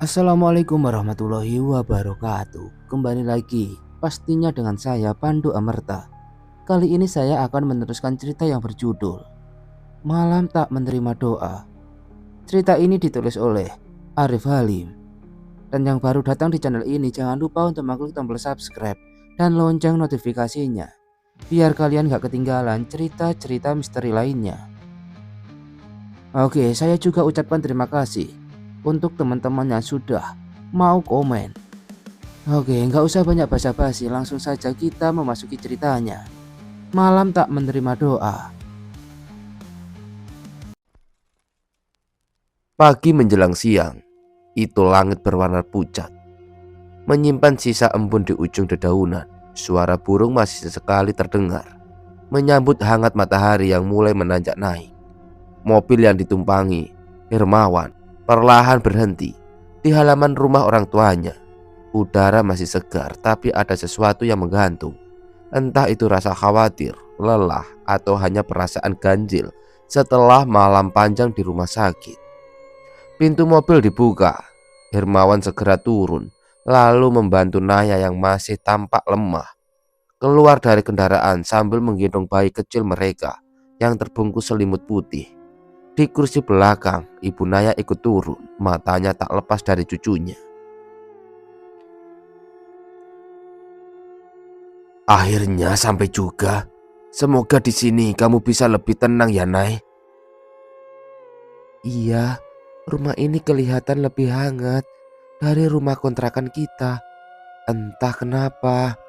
Assalamualaikum warahmatullahi wabarakatuh. Kembali lagi pastinya dengan saya Pandu Amerta. Kali ini saya akan meneruskan cerita yang berjudul Malam Tak Menerima Doa. Cerita ini ditulis oleh Arif Halim. Dan yang baru datang di channel ini, jangan lupa untuk mengklik tombol subscribe dan lonceng notifikasinya, biar kalian gak ketinggalan cerita-cerita misteri lainnya. Oke, saya juga ucapkan terima kasih untuk teman-teman yang sudah mau komen. Oke, nggak usah banyak basa-basi, langsung saja kita memasuki ceritanya. Malam Tak Menerima Doa. Pagi menjelang siang, itu langit berwarna pucat, menyimpan sisa embun di ujung dedaunan. Suara burung masih sesekali terdengar, menyambut hangat matahari yang mulai menanjak naik. Mobil yang ditumpangi Hermawan perlahan berhenti di halaman rumah orang tuanya. Udara masih segar, tapi ada sesuatu yang menggantung. Entah itu rasa khawatir, lelah, atau hanya perasaan ganjil setelah malam panjang di rumah sakit. Pintu mobil dibuka. Hermawan segera turun, lalu membantu Naya yang masih tampak lemah keluar dari kendaraan sambil menggendong bayi kecil mereka yang terbungkus selimut putih. Di kursi belakang, ibu Naya ikut turun, matanya tak lepas dari cucunya. Akhirnya sampai juga. Semoga di sini kamu bisa lebih tenang ya, Nay. Iya, rumah ini kelihatan lebih hangat dari rumah kontrakan kita. Entah kenapa.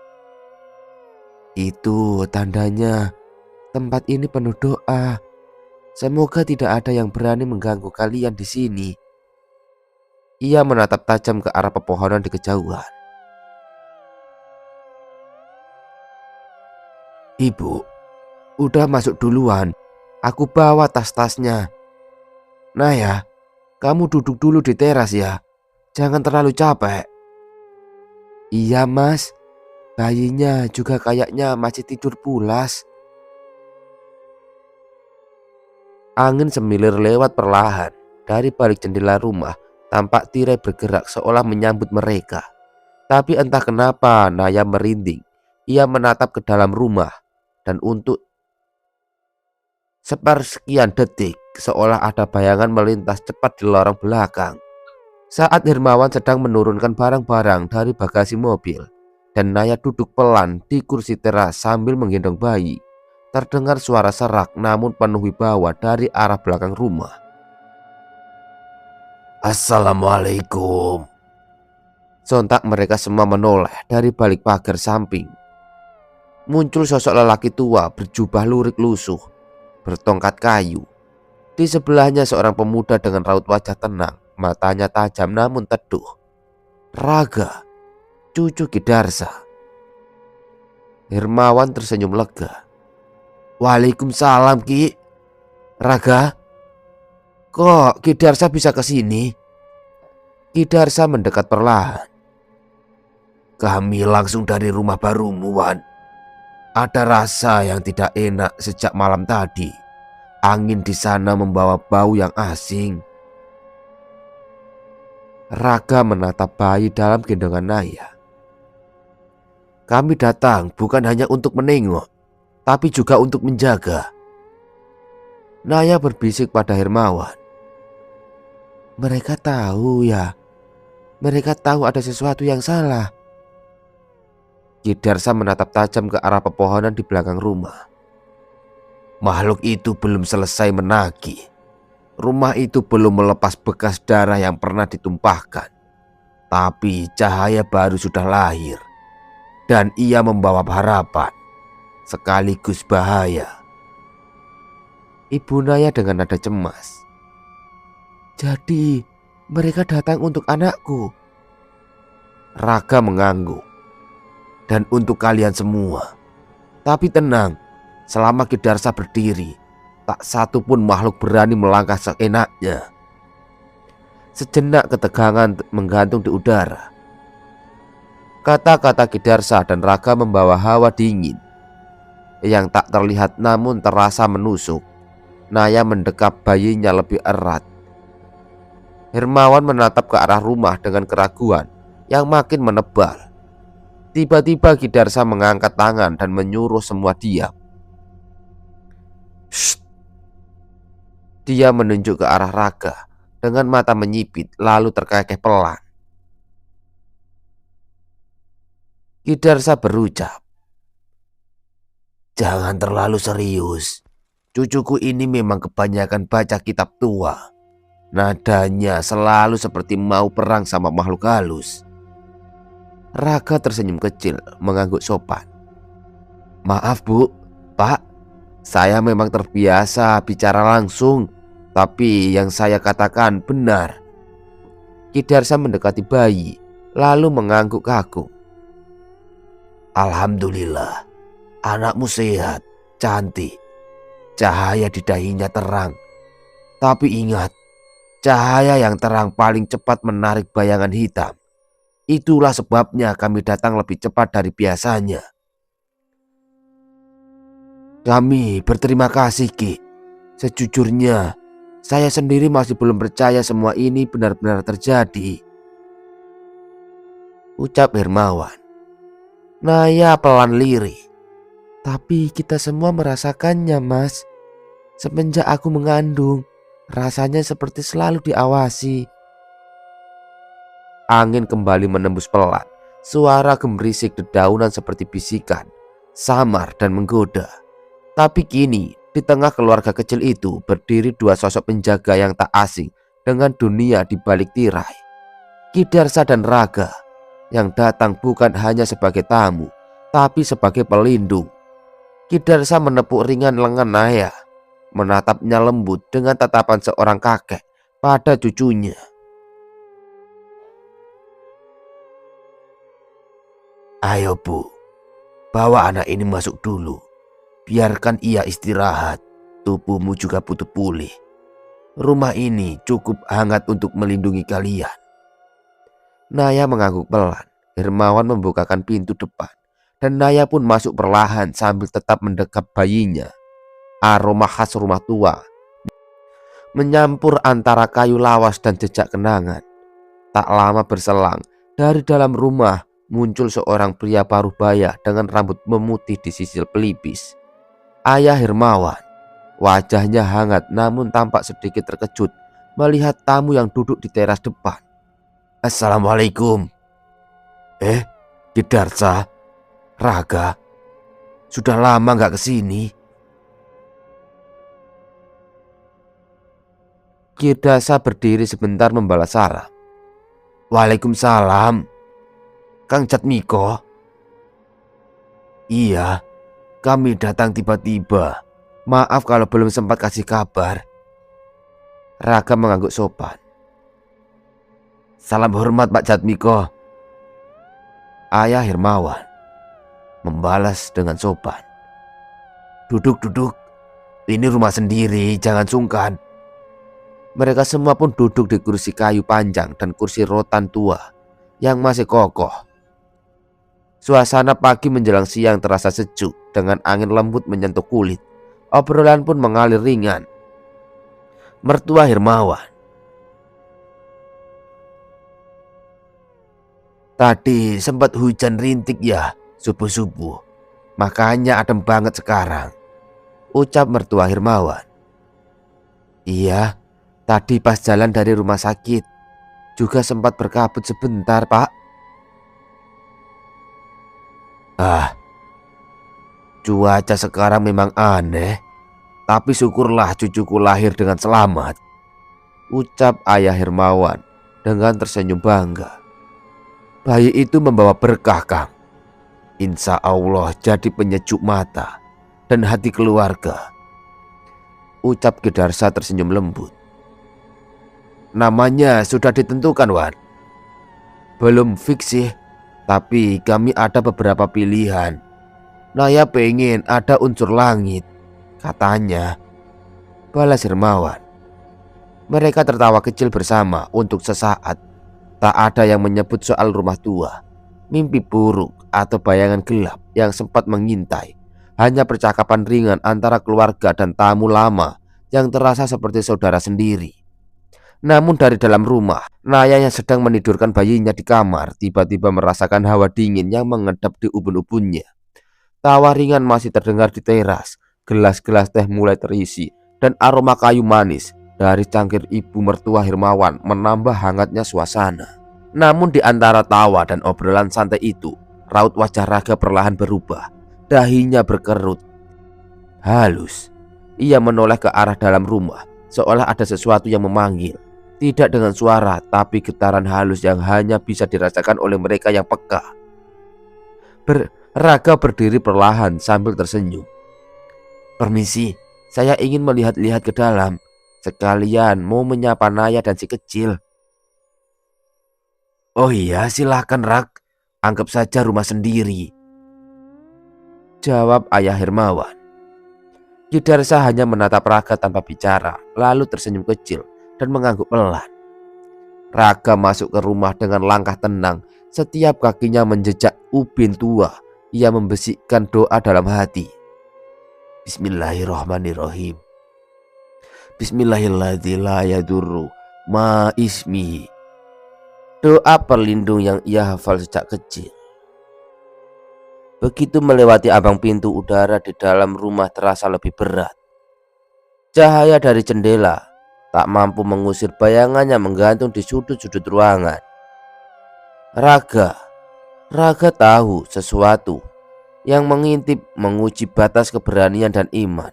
Itu tandanya tempat ini penuh doa. Semoga tidak ada yang berani mengganggu kalian di sini. Ia menatap tajam ke arah pepohonan di kejauhan. Ibu, udah masuk duluan. Aku bawa tas-tasnya. Naya, kamu duduk dulu di teras ya. Jangan terlalu capek. Iya mas, bayinya juga kayaknya masih tidur pulas. Angin semilir lewat perlahan. Dari balik jendela rumah tampak tirai bergerak seolah menyambut mereka. Tapi entah kenapa Naya merinding. Ia menatap ke dalam rumah, dan untuk sepersekian detik seolah ada bayangan melintas cepat di lorong belakang. Saat Hermawan sedang menurunkan barang-barang dari bagasi mobil dan Naya duduk pelan di kursi teras sambil menggendong bayi, terdengar suara serak namun penuh wibawa dari arah belakang rumah. Assalamualaikum. Sontak mereka semua menoleh dari balik pagar samping. Muncul sosok lelaki tua berjubah lurik lusuh, bertongkat kayu. Di sebelahnya seorang pemuda dengan raut wajah tenang, matanya tajam namun teduh. Raga, cucu Ki Darsa. Hermawan tersenyum lega. Waalaikumsalam Ki. Raga, kok Ki Darsa bisa ke sini? Ki Darsa mendekat perlahan. Kami langsung dari rumah barumu, Wan. Ada rasa yang tidak enak sejak malam tadi. Angin di sana membawa bau yang asing. Raga menatap bayi dalam gendongan Naya. Kami datang bukan hanya untuk menengok, tapi juga untuk menjaga. Naya berbisik pada Hermawan. Mereka tahu ya. Mereka tahu ada sesuatu yang salah. Ki Darsa menatap tajam ke arah pepohonan di belakang rumah. Makhluk itu belum selesai menagih. Rumah itu belum melepas bekas darah yang pernah ditumpahkan. Tapi cahaya baru sudah lahir. Dan ia membawa harapan sekaligus bahaya. Ibu Naya dengan nada cemas. Jadi mereka datang untuk anakku. Raga mengangguk. Dan untuk kalian semua. Tapi tenang, selama Ki Darsa berdiri, tak satu pun makhluk berani melangkah seenaknya. Sejenak ketegangan menggantung di udara. Kata-kata Ki Darsa dan Raga membawa hawa dingin yang tak terlihat namun terasa menusuk. Naya mendekap bayinya lebih erat. Hermawan menatap ke arah rumah dengan keraguan yang makin menebal. Tiba-tiba Kidarsa mengangkat tangan dan menyuruh semua diam. Shh. Dia menunjuk ke arah Raga dengan mata menyipit lalu terkekeh pelan. Kidarsa berucap, "Jangan terlalu serius. Cucuku ini memang kebanyakan baca kitab tua. Nadanya selalu seperti mau perang sama makhluk halus." Raga tersenyum kecil mengangguk sopan. "Maaf Bu, Pak, saya memang terbiasa bicara langsung, tapi yang saya katakan benar." Kidarsa mendekati bayi lalu mengangguk kagum. "Alhamdulillah, anakmu sehat, cantik. Cahaya di dahinya terang. Tapi ingat, cahaya yang terang paling cepat menarik bayangan hitam. Itulah sebabnya kami datang lebih cepat dari biasanya." "Kami berterima kasih, Ki. Sejujurnya, saya sendiri masih belum percaya semua ini benar-benar terjadi," ucap Hermawan. Naya pelan lirih. "Tapi kita semua merasakannya, Mas. Semenjak aku mengandung, rasanya seperti selalu diawasi." Angin kembali menembus pelan. Suara gemerisik dedaunan seperti bisikan, samar dan menggoda. Tapi kini, di tengah keluarga kecil itu berdiri dua sosok penjaga yang tak asing dengan dunia di balik tirai. Kidarsa dan Raga yang datang bukan hanya sebagai tamu, tapi sebagai pelindung. Kidarsa menepuk ringan lengan Naya, menatapnya lembut dengan tatapan seorang kakek pada cucunya. "Ayo Bu, bawa anak ini masuk dulu. Biarkan ia istirahat, tubuhmu juga butuh pulih. Rumah ini cukup hangat untuk melindungi kalian." Naya mengangguk pelan. Hermawan membukakan pintu depan dan Naya pun masuk perlahan sambil tetap mendekap bayinya. Aroma khas rumah tua menyampur antara kayu lawas dan jejak kenangan. Tak lama berselang, dari dalam rumah muncul seorang pria paruh-baya dengan rambut memutih disisil pelipis. Ayah Hermawan. Wajahnya hangat namun tampak sedikit terkejut melihat tamu yang duduk di teras depan. "Assalamualaikum." Kidarsa, Raga, sudah lama gak kesini." Kidarsa berdiri sebentar membalas salam. "Waalaikumsalam, Kang Jatmiko." "Iya, kami datang tiba-tiba. Maaf kalau belum sempat kasih kabar." Raga mengangguk sopan. "Salam hormat Pak Jatmiko." Ayah Hermawan membalas dengan sopan. Duduk. Ini rumah sendiri, jangan sungkan." Mereka semua pun duduk di kursi kayu panjang dan kursi rotan tua yang masih kokoh. Suasana pagi menjelang siang terasa sejuk dengan angin lembut menyentuh kulit. Obrolan pun mengalir ringan. Mertua Hermawan, "Tadi sempat hujan rintik ya subuh-subuh. Makanya adem banget sekarang," ucap mertua Hermawan. "Iya, tadi pas jalan dari rumah sakit juga sempat berkabut sebentar, Pak." Cuaca sekarang memang aneh. Tapi syukurlah cucuku lahir dengan selamat," ucap ayah Hermawan dengan tersenyum bangga. "Bayi itu membawa berkah, Kang. Insya Allah jadi penyejuk mata dan hati keluarga," ucap Kidarsa tersenyum lembut. "Namanya sudah ditentukan, Wan?" "Belum fix sih, tapi kami ada beberapa pilihan. Naya pengen ada unsur langit, katanya," balas Hermawan. Mereka tertawa kecil bersama untuk sesaat. Tak ada yang menyebut soal rumah tua, mimpi buruk, atau bayangan gelap yang sempat mengintai. Hanya percakapan ringan antara keluarga dan tamu lama yang terasa seperti saudara sendiri. Namun dari dalam rumah, Naya yang sedang menidurkan bayinya di kamar tiba-tiba merasakan hawa dingin yang mengedap di ubun-ubunnya. Tawa ringan masih terdengar di teras. Gelas-gelas teh mulai terisi dan aroma kayu manis dari cangkir ibu mertua Hermawan menambah hangatnya suasana. Namun di antara tawa dan obrolan santai itu, raut wajah Raga perlahan berubah. Dahinya berkerut halus. Ia menoleh ke arah dalam rumah, seolah ada sesuatu yang memanggil. Tidak dengan suara, tapi getaran halus yang hanya bisa dirasakan oleh mereka yang peka. Raga berdiri perlahan sambil tersenyum. "Permisi, saya ingin melihat-lihat ke dalam. Sekalian mau menyapa Naya dan si kecil." "Oh iya, silakan Rag. Anggap saja rumah sendiri," jawab ayah Hermawan. Kidarsa hanya menatap Raga tanpa bicara, lalu tersenyum kecil dan mengangguk pelan. Raga masuk ke rumah dengan langkah tenang. Setiap kakinya menjejak ubin tua, ia membisikkan doa dalam hati. "Bismillahirrahmanirrahim. Bismillahirrahmanirrahim la yadurru ma ismihi." Doa perlindung yang ia hafal sejak kecil. Begitu melewati ambang pintu, udara di dalam rumah terasa lebih berat. Cahaya dari jendela tak mampu mengusir bayangan yang menggantung di sudut-sudut ruangan. Raga tahu sesuatu yang mengintip menguji batas keberanian dan iman.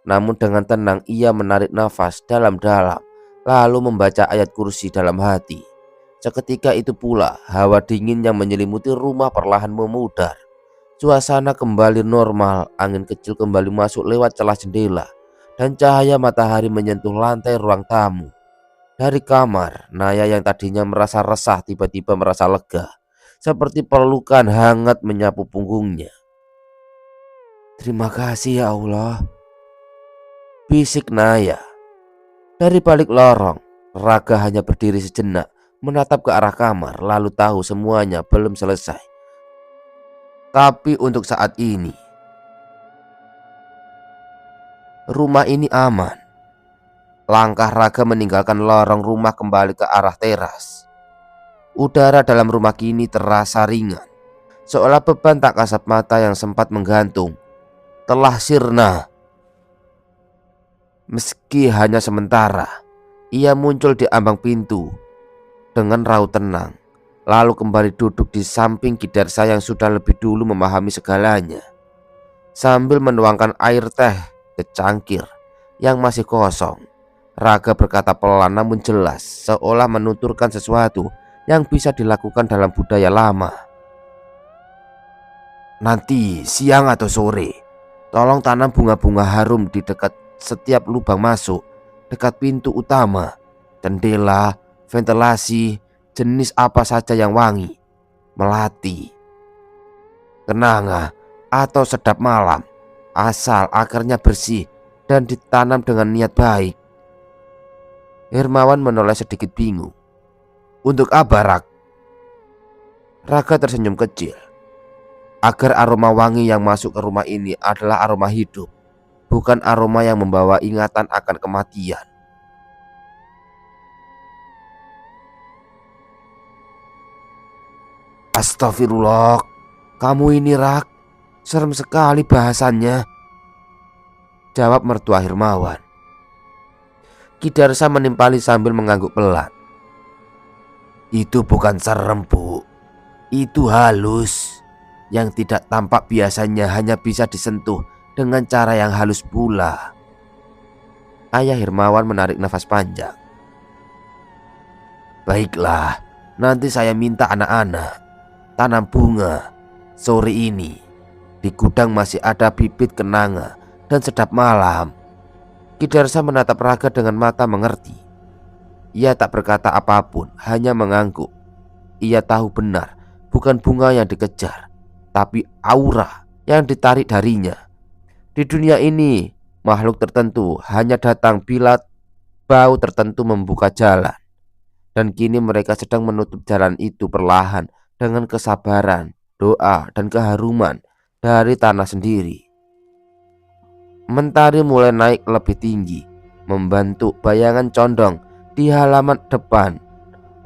Namun dengan tenang ia menarik nafas dalam-dalam, lalu membaca ayat kursi dalam hati. Seketika itu pula hawa dingin yang menyelimuti rumah perlahan memudar. Suasana kembali normal, angin kecil kembali masuk lewat celah jendela, dan cahaya matahari menyentuh lantai ruang tamu. Dari kamar, Naya yang tadinya merasa resah tiba-tiba merasa lega, seperti pelukan hangat menyapu punggungnya. "Terima kasih ya Allah," bisik Naya. Dari balik lorong, Raga hanya berdiri sejenak, menatap ke arah kamar, lalu tahu semuanya belum selesai. Tapi untuk saat ini, rumah ini aman. Langkah Raga meninggalkan lorong rumah kembali ke arah teras. Udara dalam rumah kini terasa ringan, seolah beban tak kasat mata yang sempat menggantung telah sirna. Meski hanya sementara, ia muncul di ambang pintu dengan raut tenang, lalu kembali duduk di samping Kidarsa yang sudah lebih dulu memahami segalanya. Sambil menuangkan air teh ke cangkir yang masih kosong, Raga berkata pelan namun jelas, seolah menuturkan sesuatu yang bisa dilakukan dalam budaya lama. "Nanti siang atau sore, tolong tanam bunga-bunga harum di dekat setiap lubang masuk, dekat pintu utama, jendela, ventilasi, jenis apa saja yang wangi, melati, kenanga, atau sedap malam, asal akarnya bersih dan ditanam dengan niat baik." Hermawan menoleh sedikit bingung. "Untuk apa, Rag?" Raga tersenyum kecil. "Agar aroma wangi yang masuk ke rumah ini adalah aroma hidup, bukan aroma yang membawa ingatan akan kematian." "Astagfirullah, kamu ini Rag, serem sekali bahasannya," jawab mertua Hermawan. Kidarsa menimpali sambil mengangguk pelan. "Itu bukan serem, Bu. Itu halus. Yang tidak tampak biasanya hanya bisa disentuh dengan cara yang halus pula." Ayah Hermawan menarik nafas panjang. "Baiklah, nanti saya minta anak-anak tanam bunga. Sore ini di gudang masih ada bibit kenanga dan sedap malam." Kidarsa menatap Raga dengan mata mengerti. Ia tak berkata apapun, hanya mengangguk. Ia tahu benar, bukan bunga yang dikejar, tapi aura yang ditarik darinya. Di dunia ini, makhluk tertentu hanya datang bila bau tertentu membuka jalan. Dan kini mereka sedang menutup jalan itu perlahan dengan kesabaran, doa, dan keharuman dari tanah sendiri. Mentari mulai naik lebih tinggi, membentuk bayangan condong Di halaman depan,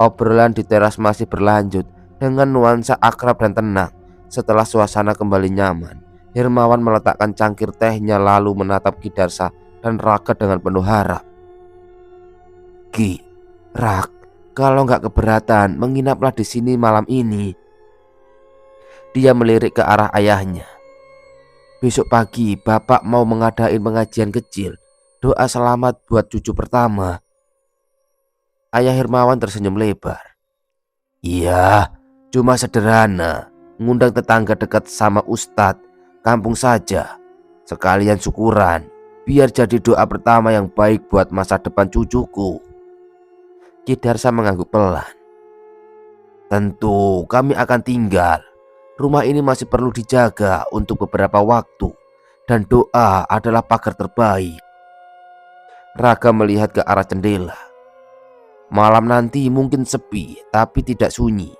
obrolan di teras masih berlanjut dengan nuansa akrab dan tenang. Setelah suasana kembali nyaman, Hermawan meletakkan cangkir tehnya lalu menatap Ki Darsa dan Raka dengan penuh harap. "Ki, Rak, kalau nggak keberatan, menginaplah di sini malam ini." Dia melirik ke arah ayahnya. "Besok pagi bapak mau mengadain pengajian kecil, doa selamat buat cucu pertama." Ayah Hermawan tersenyum lebar. "Iya, cuma sederhana, ngundang tetangga dekat sama ustadz kampung saja. Sekalian syukuran, biar jadi doa pertama yang baik buat masa depan cucuku." Ki Darsa mengangguk pelan. "Tentu kami akan tinggal. Rumah ini masih perlu dijaga untuk beberapa waktu, dan doa adalah pagar terbaik." Raga melihat ke arah jendela. "Malam nanti mungkin sepi, tapi tidak sunyi.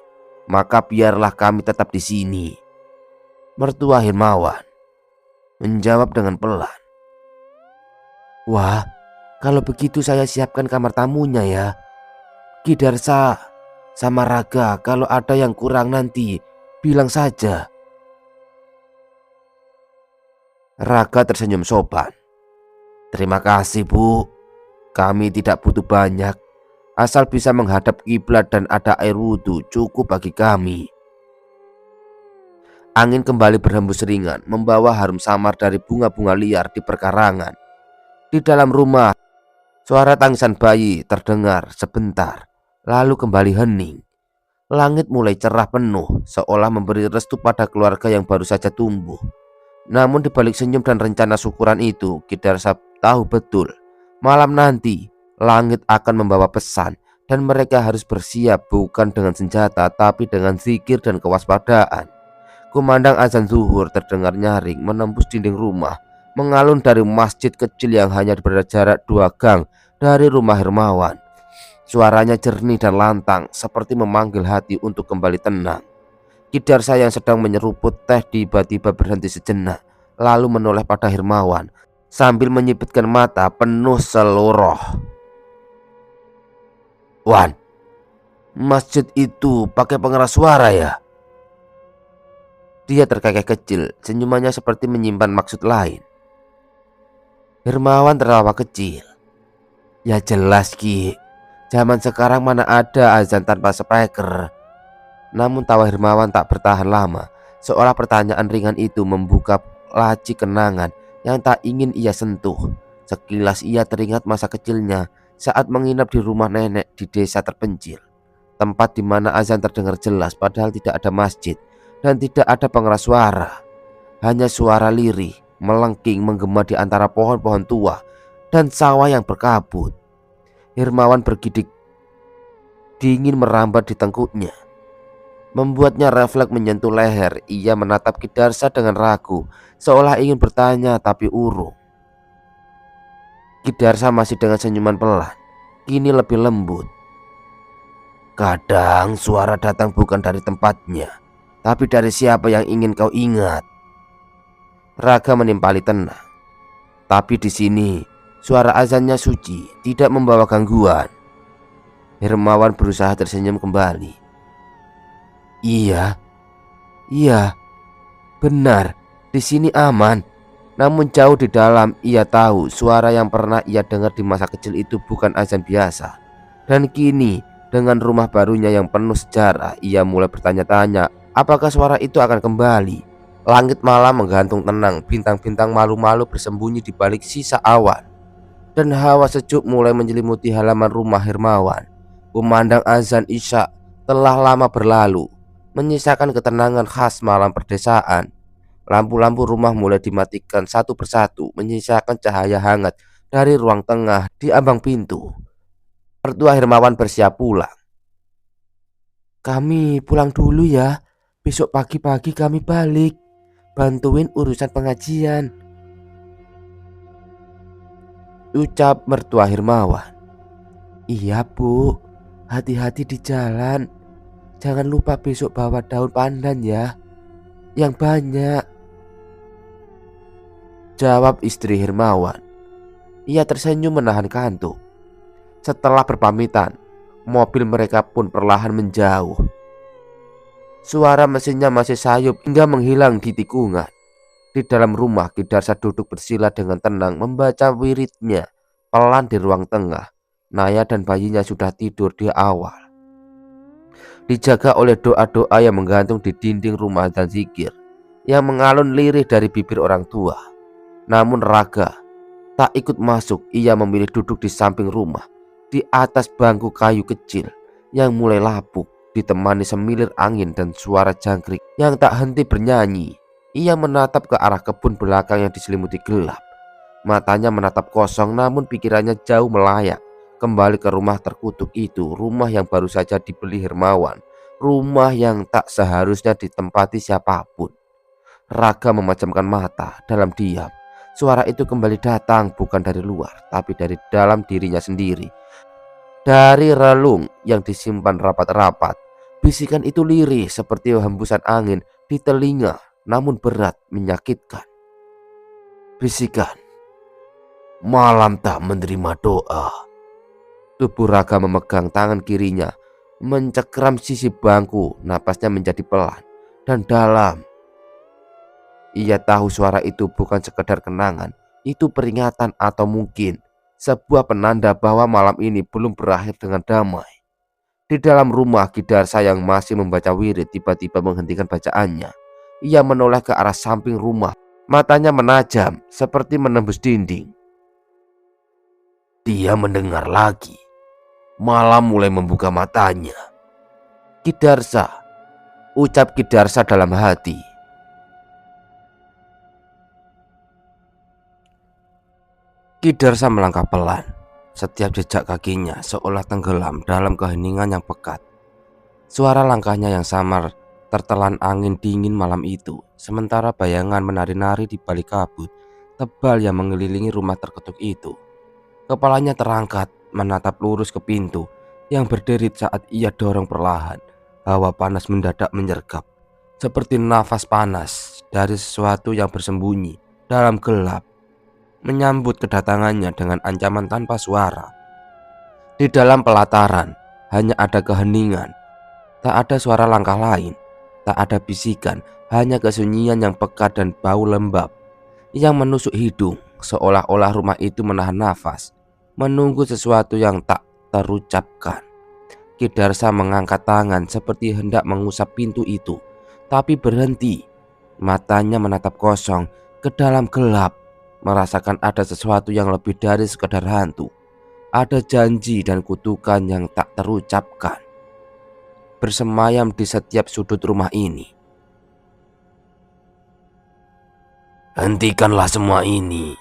Maka biarlah kami tetap di sini." Mertua Hermawan menjawab dengan pelan. "Wah, kalau begitu saya siapkan kamar tamunya ya. Ki Darsa sama Raga, kalau ada yang kurang nanti bilang saja." Raga tersenyum sopan. "Terima kasih, Bu. Kami tidak butuh banyak. Asal bisa menghadap kiblat dan ada air wudhu cukup bagi kami." Angin kembali berhembus ringan, membawa harum samar dari bunga-bunga liar di perkarangan. Di dalam rumah, suara tangisan bayi terdengar sebentar, lalu kembali hening. Langit mulai cerah penuh, seolah memberi restu pada keluarga yang baru saja tumbuh. Namun di balik senyum dan rencana syukuran itu, Ki Darsa tahu betul, malam nanti langit akan membawa pesan, dan mereka harus bersiap bukan dengan senjata tapi dengan zikir dan kewaspadaan. Kumandang azan zuhur terdengar nyaring menembus dinding rumah, mengalun dari masjid kecil yang hanya berjarak 2 gang dari rumah Hermawan. Suaranya jernih dan lantang, seperti memanggil hati untuk kembali tenang. Ki Darsa yang sedang menyeruput teh tiba-tiba berhenti sejenak, lalu menoleh pada Hermawan sambil menyipitkan mata penuh seloroh. "Wan, masjid itu pakai pengeras suara ya?" Dia terkekeh kecil, senyumannya seperti menyimpan maksud lain. Hermawan tertawa kecil. "Ya jelas Ki, zaman sekarang mana ada azan tanpa speaker." Namun tawa Hermawan tak bertahan lama, seolah pertanyaan ringan itu membuka laci kenangan yang tak ingin ia sentuh. Sekilas ia teringat masa kecilnya saat menginap di rumah nenek di desa terpencil, tempat di mana azan terdengar jelas padahal tidak ada masjid dan tidak ada pengeras suara. Hanya suara lirih melengking menggema di antara pohon-pohon tua dan sawah yang berkabut. Hermawan bergidik dingin merambat di tengkuknya, membuatnya refleks menyentuh leher. Ia menatap Ki Darsa dengan ragu, seolah ingin bertanya tapi urung. Ki Darsa masih dengan senyuman pelan, kini lebih lembut. "Kadang suara datang bukan dari tempatnya, tapi dari siapa yang ingin kau ingat." Raga menimpali tenang. "Tapi di sini suara azannya suci, tidak membawa gangguan." Hermawan berusaha tersenyum kembali. Iya, benar. Di sini aman. Namun jauh di dalam ia tahu suara yang pernah ia dengar di masa kecil itu bukan azan biasa. Dan kini dengan rumah barunya yang penuh sejarah, ia mulai bertanya-tanya apakah suara itu akan kembali. Langit malam menggantung tenang, bintang-bintang malu-malu bersembunyi di balik sisa awan, dan hawa sejuk mulai menyelimuti halaman rumah Hermawan. Kumandang azan Isya telah lama berlalu, menyisakan ketenangan khas malam perdesaan. Lampu-lampu rumah mulai dimatikan satu persatu, menyisakan cahaya hangat dari ruang tengah di ambang pintu. Mertua Hermawan bersiap pulang. "Kami pulang dulu ya. Besok pagi-pagi kami balik, bantuin urusan pengajian," ucap mertua Hermawan. "Iya Bu, hati-hati di jalan. Jangan lupa besok bawa daun pandan ya, yang banyak," jawab istri Hermawan. Ia tersenyum menahan kantuk. Setelah berpamitan, mobil mereka pun perlahan menjauh. Suara mesinnya masih sayup hingga menghilang di tikungan. Di dalam rumah, Ki Darsa duduk bersila dengan tenang membaca wiridnya pelan di ruang tengah. Naya dan bayinya sudah tidur di awal, dijaga oleh doa-doa yang menggantung di dinding rumah dan zikir yang mengalun lirih dari bibir orang tua. Namun Raga tak ikut masuk. Ia memilih duduk di samping rumah, di atas bangku kayu kecil yang mulai lapuk, ditemani semilir angin dan suara jangkrik yang tak henti bernyanyi. Ia menatap ke arah kebun belakang yang diselimuti gelap. Matanya menatap kosong, namun pikirannya jauh melayang kembali ke rumah terkutuk itu. Rumah yang baru saja dibeli Hermawan, rumah yang tak seharusnya ditempati siapapun. Raga memejamkan mata dalam diam. Suara itu kembali datang, bukan dari luar, tapi dari dalam dirinya sendiri. Dari relung yang disimpan rapat-rapat, bisikan itu lirih seperti hembusan angin di telinga, namun berat, menyakitkan. Bisikan, malam tak menerima doa. Tubuh Raga memegang tangan kirinya, mencekram sisi bangku. Napasnya menjadi pelan dan dalam. Ia tahu suara itu bukan sekedar kenangan, itu peringatan atau mungkin sebuah penanda bahwa malam ini belum berakhir dengan damai. Di dalam rumah, Ki Darsa yang masih membaca wirid tiba-tiba menghentikan bacaannya. Ia menoleh ke arah samping rumah, matanya menajam seperti menembus dinding. Dia mendengar lagi. Malam mulai membuka matanya. Ki Darsa, ucap Ki Darsa dalam hati. Ki Darsa melangkah pelan. Setiap jejak kakinya seolah tenggelam dalam keheningan yang pekat. Suara langkahnya yang samar tertelan angin dingin malam itu, sementara bayangan menari-nari di balik kabut tebal yang mengelilingi rumah terkutuk itu. Kepalanya terangkat, menatap lurus ke pintu yang berderit saat ia dorong perlahan. Hawa panas mendadak menyergap, seperti nafas panas dari sesuatu yang bersembunyi dalam gelap, menyambut kedatangannya dengan ancaman tanpa suara. Di dalam pelataran hanya ada keheningan, tak ada suara langkah lain, tak ada bisikan, hanya kesunyian yang pekat dan bau lembab yang menusuk hidung, seolah-olah rumah itu menahan nafas, menunggu sesuatu yang tak terucapkan. Ki Darsa mengangkat tangan seperti hendak mengusap pintu itu, tapi berhenti. Matanya menatap kosong ke dalam gelap, merasakan ada sesuatu yang lebih dari sekedar hantu. Ada janji dan kutukan yang tak terucapkan, bersemayam di setiap sudut rumah ini. Hentikanlah semua ini,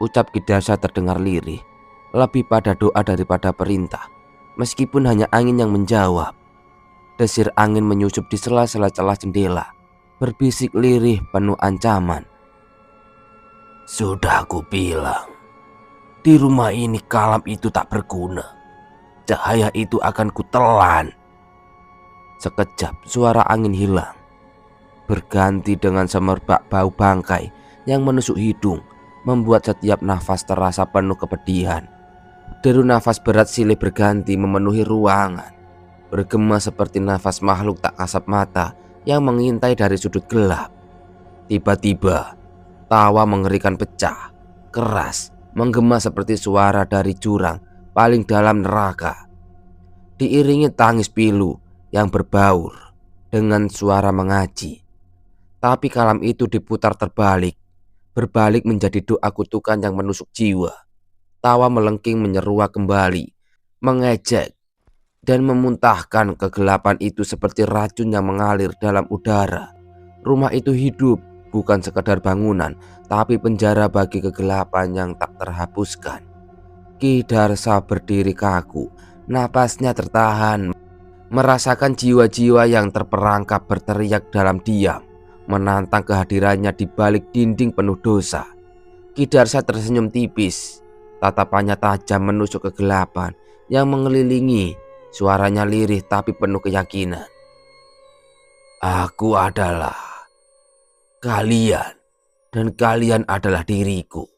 ucap Ki Darsa terdengar lirih, lebih pada doa daripada perintah. Meskipun hanya angin yang menjawab, desir angin menyusup di sela-sela celah jendela, berbisik lirih penuh ancaman. Sudah aku bilang, di rumah ini kalam itu tak berguna. Cahaya itu akan kutelan. Sekejap suara angin hilang, berganti dengan semerbak bau bangkai yang menusuk hidung, membuat setiap nafas terasa penuh kepedihan. Deru nafas berat silih berganti memenuhi ruangan, bergema seperti nafas makhluk tak kasat mata yang mengintai dari sudut gelap. Tiba-tiba tawa mengerikan pecah, keras, menggema seperti suara dari jurang paling dalam neraka. Diiringi tangis pilu yang berbaur dengan suara mengaji. Tapi kalam itu diputar terbalik, berbalik menjadi doa kutukan yang menusuk jiwa. Tawa melengking menyeruak kembali, mengejek dan memuntahkan kegelapan itu seperti racun yang mengalir dalam udara. Rumah itu hidup, bukan sekadar bangunan, tapi penjara bagi kegelapan yang tak terhapuskan. Ki Darsa berdiri kaku, napasnya tertahan, merasakan jiwa-jiwa yang terperangkap berteriak dalam diam, menantang kehadirannya di balik dinding penuh dosa. Ki Darsa tersenyum tipis, tatapannya tajam menusuk kegelapan yang mengelilingi. Suaranya lirih tapi penuh keyakinan. Aku adalah kalian dan kalian adalah diriku.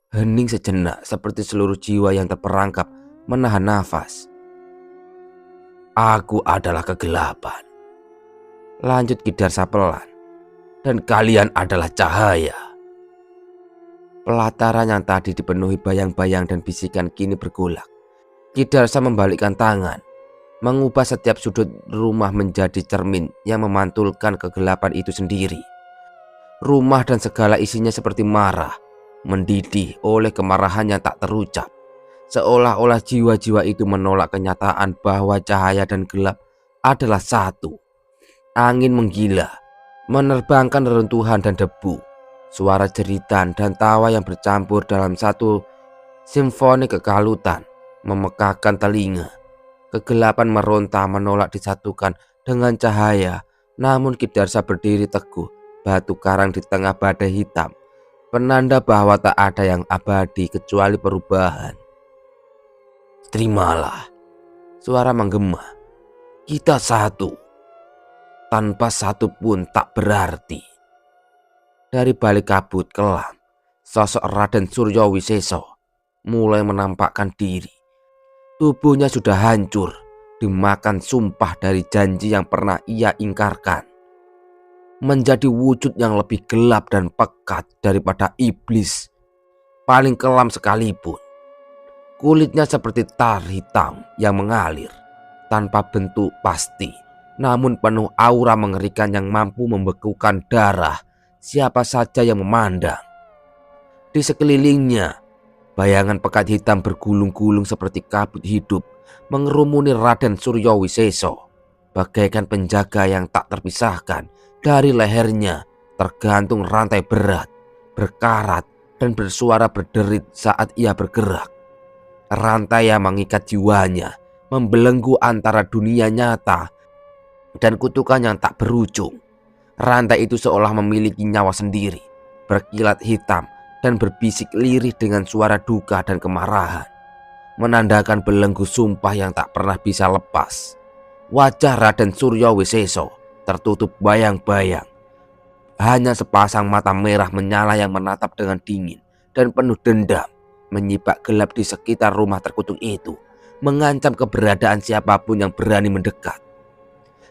Hening sejenak seperti seluruh jiwa yang terperangkap menahan nafas. Aku adalah kegelapan, lanjut Kidarsa pelan, dan kalian adalah cahaya. Pelataran yang tadi dipenuhi bayang-bayang dan bisikan kini bergolak. Kidarsa membalikkan tangan, mengubah setiap sudut rumah menjadi cermin yang memantulkan kegelapan itu sendiri. Rumah dan segala isinya seperti marah, mendidih oleh kemarahan yang tak terucap. Seolah-olah jiwa-jiwa itu menolak kenyataan bahwa cahaya dan gelap adalah satu. Angin menggila, menerbangkan reruntuhan dan debu. Suara jeritan dan tawa yang bercampur dalam satu simfoni kekalutan memekakkan telinga. Kegelapan meronta menolak disatukan dengan cahaya. Namun Kidarsa berdiri teguh, batu karang di tengah badai hitam, penanda bahwa tak ada yang abadi kecuali perubahan. Terimalah, suara menggema. Kita satu, tanpa satu pun tak berarti. Dari balik kabut kelam, sosok Raden Suryawisesa mulai menampakkan diri. Tubuhnya sudah hancur, dimakan sumpah dari janji yang pernah ia ingkarkan. Menjadi wujud yang lebih gelap dan pekat daripada iblis paling kelam sekalipun. Kulitnya seperti tar hitam yang mengalir, tanpa bentuk pasti, namun penuh aura mengerikan yang mampu membekukan darah siapa saja yang memandang. Di sekelilingnya, bayangan pekat hitam bergulung-gulung seperti kabut hidup mengerumuni Raden Suryawisesa, bagaikan penjaga yang tak terpisahkan. Dari lehernya tergantung rantai berat, berkarat dan bersuara berderit saat ia bergerak. Rantai yang mengikat jiwanya, membelenggu antara dunia nyata dan kutukan yang tak berujung. Rantai itu seolah memiliki nyawa sendiri, berkilat hitam dan berbisik lirih dengan suara duka dan kemarahan, menandakan belenggu sumpah yang tak pernah bisa lepas. Wajah Raden Suryawisesa tertutup bayang-bayang. Hanya sepasang mata merah menyala yang menatap dengan dingin dan penuh dendam, menyibak gelap di sekitar rumah terkutuk itu, mengancam keberadaan siapapun yang berani mendekat.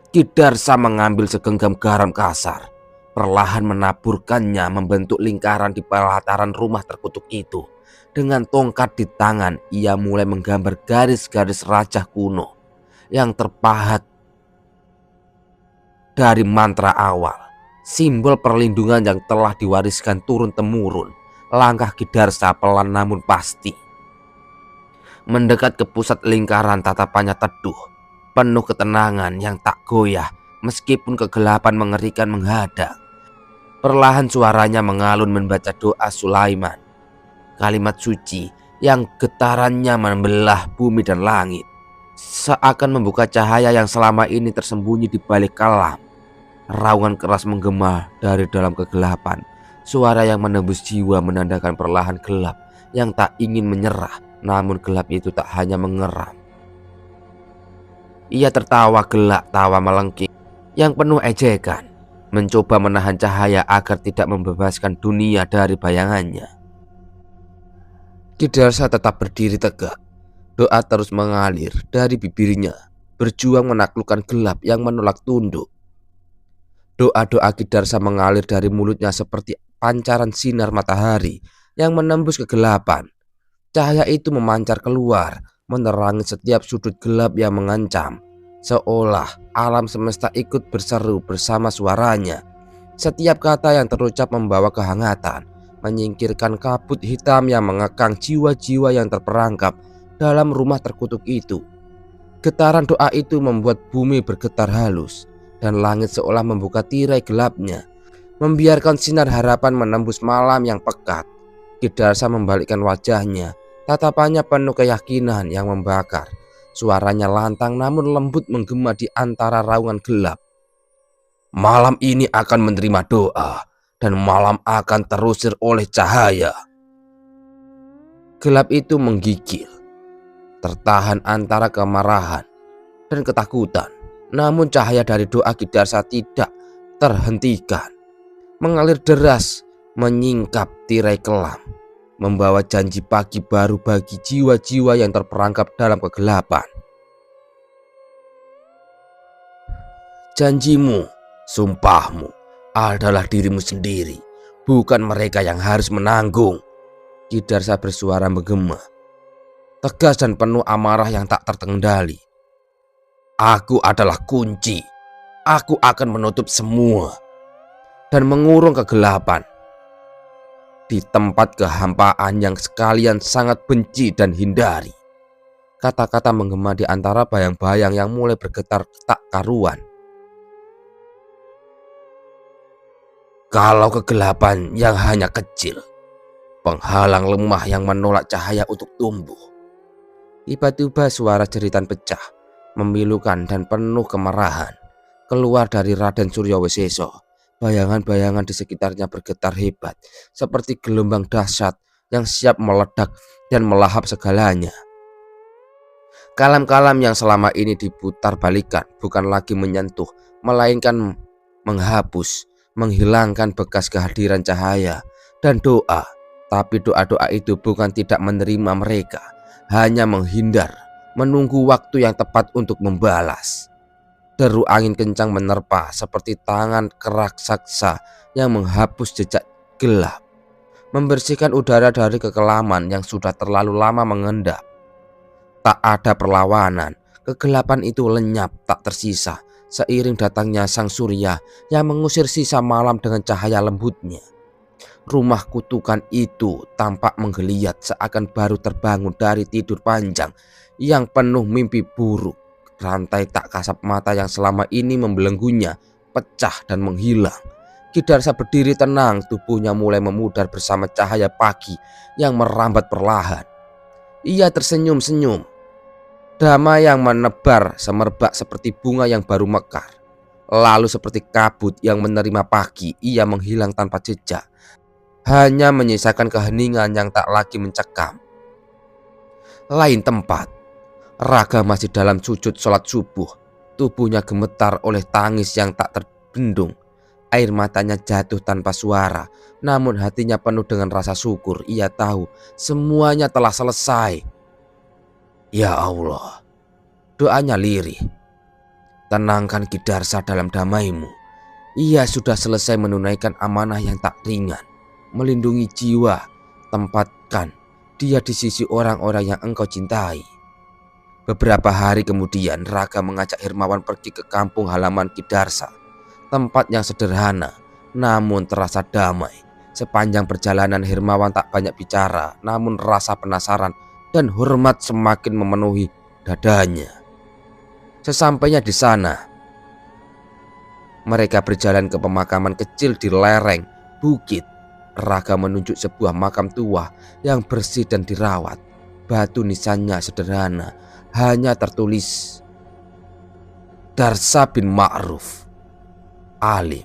Kidarsa mengambil segenggam garam kasar, perlahan menaburkannya membentuk lingkaran di pelataran rumah terkutuk itu. Dengan tongkat di tangan, ia mulai menggambar garis-garis rajah kuno yang terpahat dari mantra awal, simbol perlindungan yang telah diwariskan turun-temurun. Langkah Kidarsa pelan namun pasti, mendekat ke pusat lingkaran. Tatapannya teduh, penuh ketenangan yang tak goyah meskipun kegelapan mengerikan menghadang. Perlahan suaranya mengalun membaca doa Sulaiman, kalimat suci yang getarannya membelah bumi dan langit, seakan membuka cahaya yang selama ini tersembunyi di balik kelam. Raungan keras menggema dari dalam kegelapan. Suara yang menembus jiwa menandakan perlahan gelap yang tak ingin menyerah. Namun gelap itu tak hanya mengeram. Ia tertawa gelak, tawa melengking yang penuh ejekan, mencoba menahan cahaya agar tidak membebaskan dunia dari bayangannya. Kidarsa tetap berdiri tegak. Doa terus mengalir dari bibirnya, berjuang menaklukkan gelap yang menolak tunduk. Doa-doa Kidarsa mengalir dari mulutnya seperti pancaran sinar matahari yang menembus kegelapan. Cahaya itu memancar keluar, menerangi setiap sudut gelap yang mengancam, seolah alam semesta ikut berseru bersama suaranya. Setiap kata yang terucap membawa kehangatan, menyingkirkan kabut hitam yang mengekang jiwa-jiwa yang terperangkap dalam rumah terkutuk itu. Getaran doa itu membuat bumi bergetar halus, dan langit seolah membuka tirai gelapnya, membiarkan sinar harapan menembus malam yang pekat. Kidarsa membalikkan wajahnya, tatapannya penuh keyakinan yang membakar. Suaranya lantang namun lembut menggema di antara raungan gelap. Malam ini akan menerima doa, dan malam akan terusir oleh cahaya. Gelap itu menggigil, tertahan antara kemarahan dan ketakutan. Namun cahaya dari doa Kidarsa tidak terhentikan, mengalir deras menyingkap tirai kelam. membawa janji pagi baru bagi jiwa-jiwa yang terperangkap dalam kegelapan. Janjimu, sumpahmu adalah dirimu sendiri, bukan mereka yang harus menanggung. Ki Darsa bersuara menggema, tegas dan penuh amarah yang tak terkendali. Aku adalah kunci. Aku akan menutup semua dan mengurung kegelapan di tempat kehampaan yang sekalian sangat benci dan hindari. Kata-kata menggema di antara bayang-bayang yang mulai bergetar tak karuan. Kalau kegelapan yang hanya kecil, penghalang lemah yang menolak cahaya untuk tumbuh. Tiba-tiba suara jeritan pecah, memilukan dan penuh kemarahan, keluar dari Raden Suryawisesa. Bayangan-bayangan di sekitarnya bergetar hebat, seperti gelombang dahsyat yang siap meledak dan melahap segalanya. Kalam-kalam yang selama ini diputar balikan bukan lagi menyentuh, melainkan menghapus, menghilangkan bekas kehadiran cahaya dan doa. Tapi doa-doa itu bukan tidak menerima mereka, hanya menghindar, menunggu waktu yang tepat untuk membalas. Deru angin kencang menerpa seperti tangan raksasa yang menghapus jejak gelap, membersihkan udara dari kekelaman yang sudah terlalu lama mengendap. Tak ada perlawanan, kegelapan itu lenyap tak tersisa seiring datangnya sang surya yang mengusir sisa malam dengan cahaya lembutnya. Rumah kutukan itu tampak menggeliat seakan baru terbangun dari tidur panjang yang penuh mimpi buruk. Rantai tak kasat mata yang selama ini membelenggunya pecah dan menghilang. Ki Darsa berdiri tenang, tubuhnya mulai memudar bersama cahaya pagi yang merambat perlahan. Ia tersenyum-senyum, damai yang menebar semerbak seperti bunga yang baru mekar. Lalu seperti kabut yang menerima pagi, ia menghilang tanpa jejak, hanya menyisakan keheningan yang tak lagi mencekam. Lain tempat, Raga masih dalam sujud sholat subuh. Tubuhnya gemetar oleh tangis yang tak terbendung. Air matanya jatuh tanpa suara, namun hatinya penuh dengan rasa syukur. Ia tahu semuanya telah selesai. Ya Allah, doanya lirih. Tenangkan Ki Darsa dalam damaimu. Ia sudah selesai menunaikan amanah yang tak ringan, melindungi jiwa. Tempatkan dia di sisi orang-orang yang engkau cintai. Beberapa hari kemudian Raga mengajak Hermawan pergi ke kampung halaman Ki Darsa. Tempat yang sederhana namun terasa damai. Sepanjang perjalanan Hermawan tak banyak bicara, namun rasa penasaran dan hormat semakin memenuhi dadanya. Sesampainya di sana, mereka berjalan ke pemakaman kecil di lereng bukit. Raga menunjuk sebuah makam tua yang bersih dan dirawat. Batu nisannya sederhana, hanya tertulis Darsa bin Ma'ruf, alim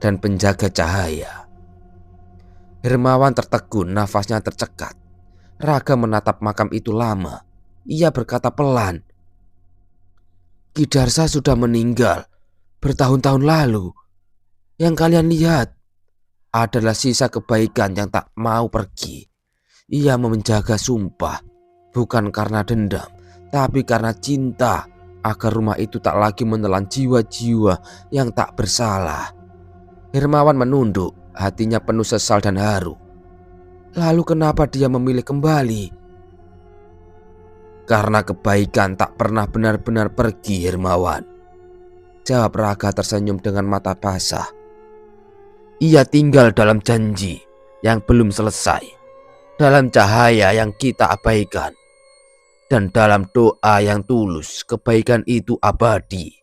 dan penjaga cahaya. Hermawan tertegun, nafasnya tercekat. Raga menatap makam itu lama. Ia berkata pelan, Ki Darsa sudah meninggal bertahun-tahun lalu. Yang kalian lihat adalah sisa kebaikan yang tak mau pergi. Ia menjaga sumpah, bukan karena dendam, tapi karena cinta, agar rumah itu tak lagi menelan jiwa-jiwa yang tak bersalah. Hermawan menunduk, hatinya penuh sesal dan haru. Lalu kenapa dia memilih kembali? Karena kebaikan tak pernah benar-benar pergi, Hermawan, jawab Raga tersenyum dengan mata basah. Ia tinggal dalam janji yang belum selesai, dalam cahaya yang kita abaikan, dan dalam doa yang tulus. Kebaikan itu abadi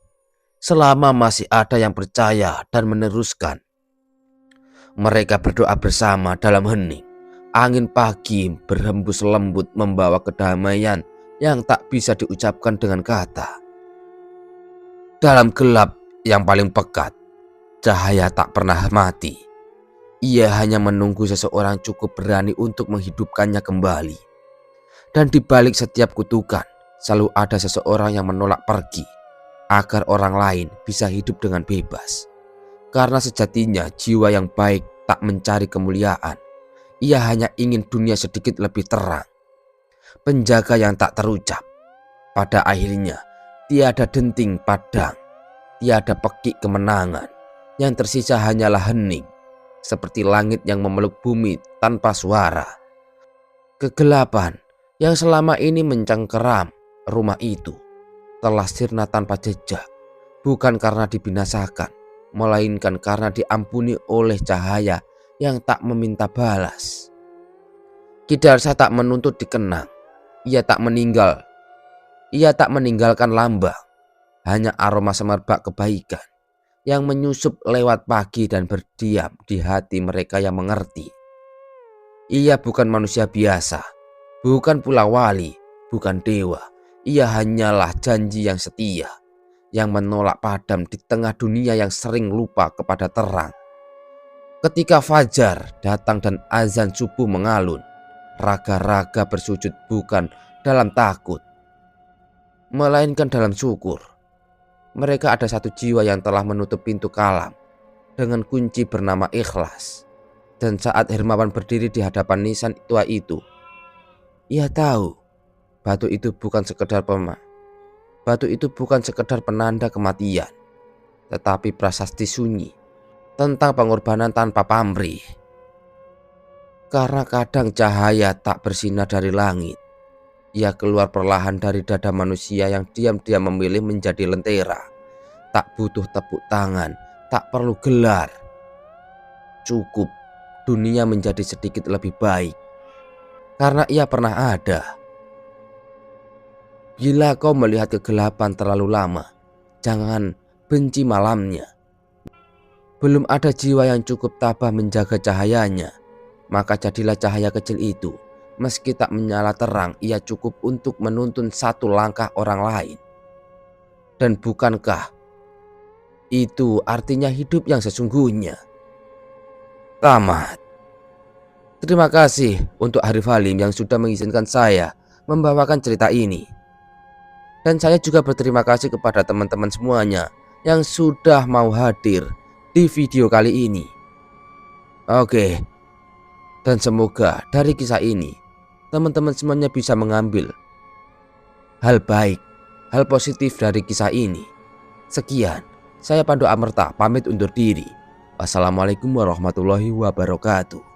selama masih ada yang percaya dan meneruskan. Mereka berdoa bersama dalam hening. Angin pagi berhembus lembut membawa kedamaian yang tak bisa diucapkan dengan kata. Dalam gelap yang paling pekat, cahaya tak pernah mati. Ia hanya menunggu seseorang cukup berani untuk menghidupkannya kembali. Dan di balik setiap kutukan, selalu ada seseorang yang menolak pergi, agar orang lain bisa hidup dengan bebas. Karena sejatinya jiwa yang baik tak mencari kemuliaan. Ia hanya ingin dunia sedikit lebih terang. Penjaga yang tak terucap. Pada akhirnya, tiada denting padang, tiada pekik kemenangan. Yang tersisa hanyalah hening, seperti langit yang memeluk bumi tanpa suara. Kegelapan yang selama ini mencengkeram rumah itu telah sirna tanpa jejak, bukan karena dibinasakan, melainkan karena diampuni oleh cahaya yang tak meminta balas. Ki Darsa tak menuntut dikenang, ia tak meninggalkan lambang, hanya aroma semerbak kebaikan yang menyusup lewat pagi dan berdiam di hati mereka yang mengerti. Ia bukan manusia biasa, bukan pula wali, bukan dewa. Ia hanyalah janji yang setia, yang menolak padam di tengah dunia yang sering lupa kepada terang. Ketika fajar datang dan azan subuh mengalun, raga-raga bersujud bukan dalam takut, melainkan dalam syukur. Mereka ada satu jiwa yang telah menutup pintu kalam dengan kunci bernama ikhlas. Dan saat Hermawan berdiri di hadapan nisan tua itu, ia tahu batu itu bukan sekedar penanda kematian, tetapi prasasti sunyi tentang pengorbanan tanpa pamrih. Karena kadang cahaya tak bersinar dari langit, ia keluar perlahan dari dada manusia yang diam-diam memilih menjadi lentera. Tak butuh tepuk tangan, tak perlu gelar. Cukup dunia menjadi sedikit lebih baik karena ia pernah ada. Bila kau melihat kegelapan terlalu lama, jangan benci malamnya. Belum ada jiwa yang cukup tabah menjaga cahayanya, maka jadilah cahaya kecil itu. Meski tak menyala terang, ia cukup untuk menuntun satu langkah orang lain. Dan bukankah itu artinya hidup yang sesungguhnya? Tamat. Terima kasih untuk Arif Halim yang sudah mengizinkan saya membawakan cerita ini. Dan saya juga berterima kasih kepada teman-teman semuanya yang sudah mau hadir di video kali ini. Oke, dan semoga dari kisah ini teman-teman semuanya bisa mengambil hal baik, hal positif dari kisah ini. Sekian, saya Pandu Amerta pamit undur diri. Wassalamualaikum warahmatullahi wabarakatuh.